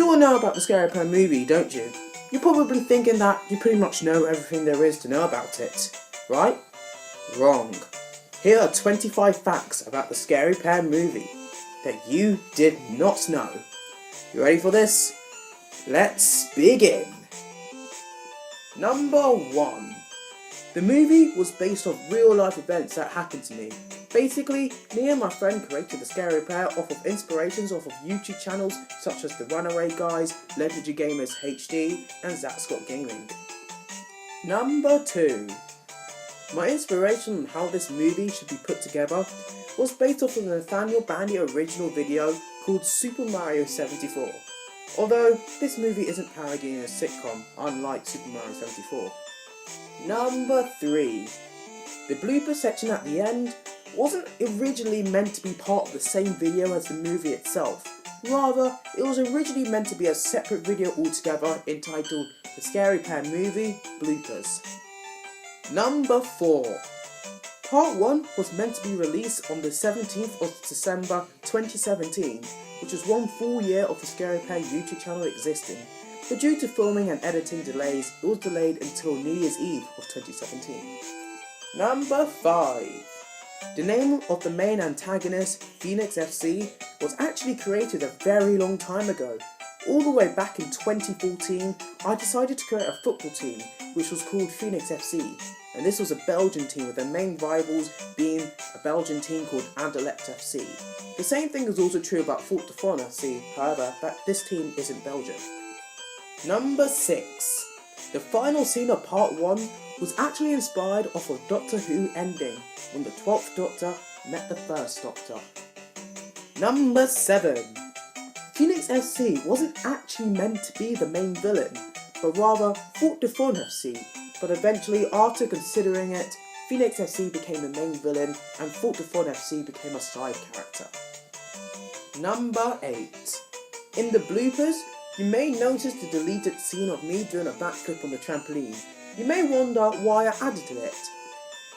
You all know about the Scary Pen movie, don't you? You're probably thinking that you pretty much know everything there is to know about it, right? Wrong. Here are 25 facts about the Scary Pen movie that you did not know. You ready for this? Let's begin! Number 1. The movie was based off real life events that happened to me. Basically, me and my friend created the Scary Pair off of inspirations off of YouTube channels such as The Runaway Guys, Legendary Gamers HD and Zach Scott Gaming. Number 2. My inspiration on how this movie should be put together was based off of the Nathaniel Bandy original video called Super Mario 74. Although this movie isn't parodying a sitcom, unlike Super Mario 74. Number 3. The blooper section at the end wasn't originally meant to be part of the same video as the movie itself. Rather, it was originally meant to be a separate video altogether entitled The Scary Pen Movie Bloopers. Number 4. Part 1 was meant to be released on the 17th of December 2017, which was 1 full year of the Scary Pen YouTube channel existing, but due to filming and editing delays, it was delayed until New Year's Eve of 2017. Number 5. The name of the main antagonist, Phoenix FC, was actually created a very long time ago. All the way back in 2014, I decided to create a football team, which was called Phoenix FC, and this was a Belgian team with their main rivals being a Belgian team called Anderlecht FC. The same thing is also true about Fort de Faune FC, however, that this team isn't Belgian. Number 6. The final scene of part 1 was actually inspired off of Doctor Who ending, when the 12th Doctor met the 1st Doctor. Number 7. Phoenix FC wasn't actually meant to be the main villain, but rather Fort de Faune FC, but eventually after considering it, Phoenix FC became the main villain and Fort de Faune FC became a side character. Number 8. In the bloopers, you may notice the deleted scene of me doing a backflip on the trampoline. You may wonder why I added it.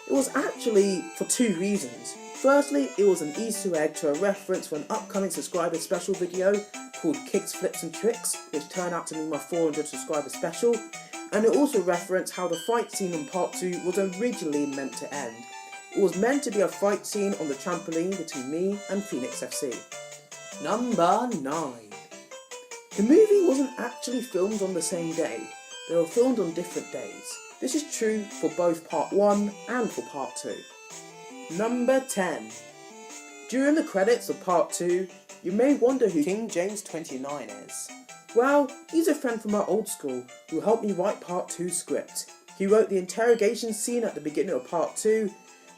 It was actually for 2 reasons. Firstly, it was an Easter egg to a reference for an upcoming subscriber special video called Kicks, Flips and Tricks, which turned out to be my 400 subscriber special, and it also referenced how the fight scene in part 2 was originally meant to end. It was meant to be a fight scene on the trampoline between me and Phoenix FC. Number 9. The movie wasn't actually filmed on the same day. They were filmed on different days. This is true for both part 1 and for part 2. Number 10. During the credits of part 2, you may wonder who King James 29 is. Well, he's a friend from our old school who helped me write part 2's script. He wrote the interrogation scene at the beginning of part 2,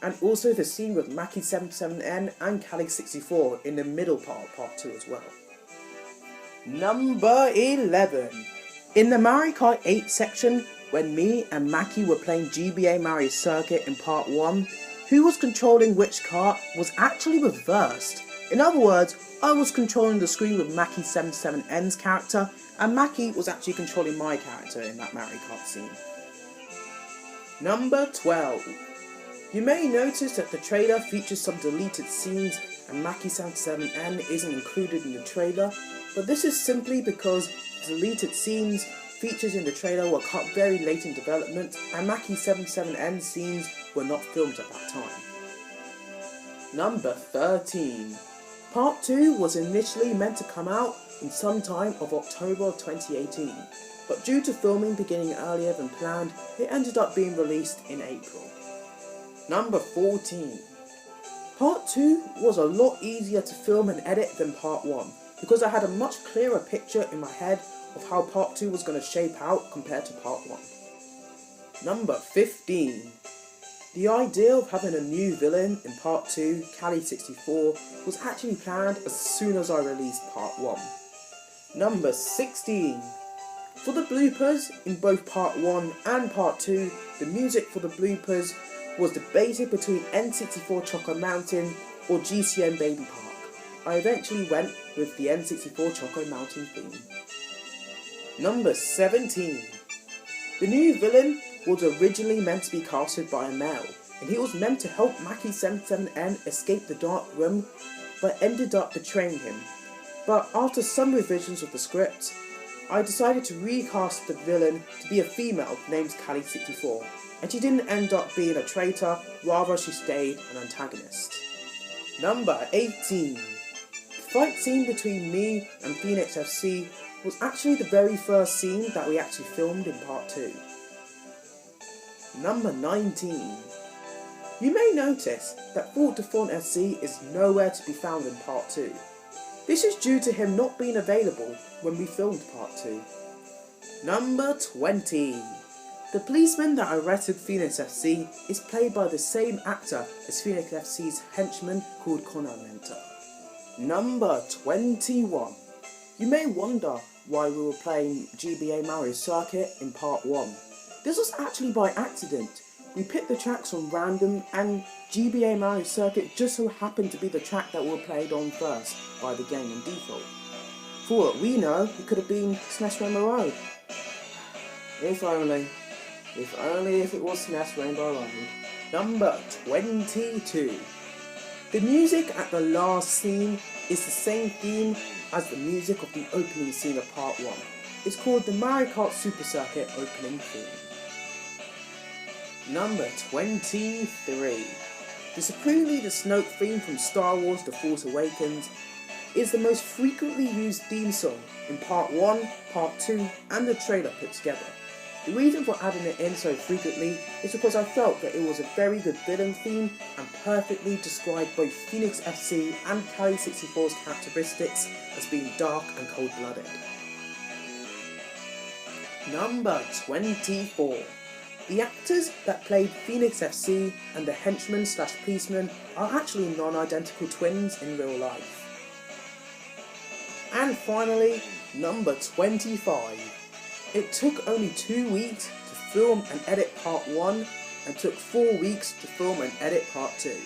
and also the scene with Mackie77N and Callie64 in the middle part of part 2 as well. Number 11. In the Mario Kart 8 section, when me and Mackie were playing GBA Mario Circuit in part 1, who was controlling which kart was actually reversed. In other words, I was controlling the screen with Mackie77N's character, and Mackie was actually controlling my character in that Mario Kart scene. Number 12. You may notice that the trailer features some deleted scenes and Mackie77N isn't included in the trailer, but this is simply because the deleted scenes features in the trailer were cut very late in development and Mackie77N scenes were not filmed at that time. Number 13. Part 2 was initially meant to come out in some time of October of 2018, but due to filming beginning earlier than planned, it ended up being released in April. Number 14. Part 2 was a lot easier to film and edit than Part 1, because I had a much clearer picture in my head of how Part 2 was going to shape out compared to Part 1. Number 15. The idea of having a new villain in Part 2, Callie64, was actually planned as soon as I released Part 1. Number 16. For the bloopers in both Part 1 and Part 2, the music for the bloopers was debated between N64 Choco Mountain or GCN Baby Park. I eventually went with the N64 Choco Mountain theme. Number 17. The new villain was originally meant to be casted by a male, and he was meant to help Mackie77N escape the dark room, but ended up betraying him. But after some revisions of the script, I decided to recast the villain to be a female named Kali64, and she didn't end up being a traitor, rather she stayed an antagonist. Number 18. The fight scene between me and Phoenix FC was actually the very first scene that we actually filmed in part 2. Number 19. You may notice that Thought Defont FC is nowhere to be found in part 2. This is due to him not being available when we filmed part 2. Number 20. The policeman that arrested Phoenix FC is played by the same actor as Phoenix FC's henchman called Connor Mentor. Number 21. You may wonder why we were playing GBA Mario Circuit in part 1. This was actually by accident. We picked the tracks on random and GBA Mario Circuit just so happened to be the track that we played on first by the game in default. For what we know, it could have been SNES Rainbow Road. If only if it was SNES Rainbow Road. Number 22. The music at the last scene is the same theme as the music of the opening scene of part 1. It's called the Mario Kart Super Circuit opening theme. Number 23. The Supremely the Snoke theme from Star Wars The Force Awakens is the most frequently used theme song in part 1, part 2 and the trailer put together. The reason for adding it in so frequently is because I felt that it was a very good villain theme and perfectly described both Phoenix FC and Kali64's characteristics as being dark and cold-blooded. Number 24. The actors that played Phoenix FC and the henchman / policeman are actually non-identical twins in real life. And finally, number 25. It took only 2 weeks to film and edit part 1 and took 4 weeks to film and edit part 2.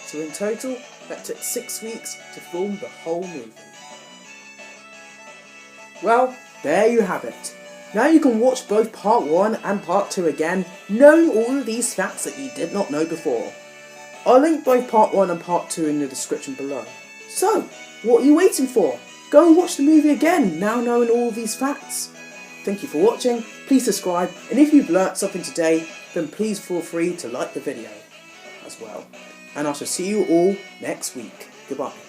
So in total, that took 6 weeks to film the whole movie. Well, there you have it. Now you can watch both part 1 and part 2 again, knowing all of these facts that you did not know before. I'll link both part 1 and part 2 in the description below. So, what are you waiting for? Go and watch the movie again, now knowing all of these facts. Thank you for watching, please subscribe, and if you've learnt something today, then please feel free to like the video as well. And I shall see you all next week. Goodbye.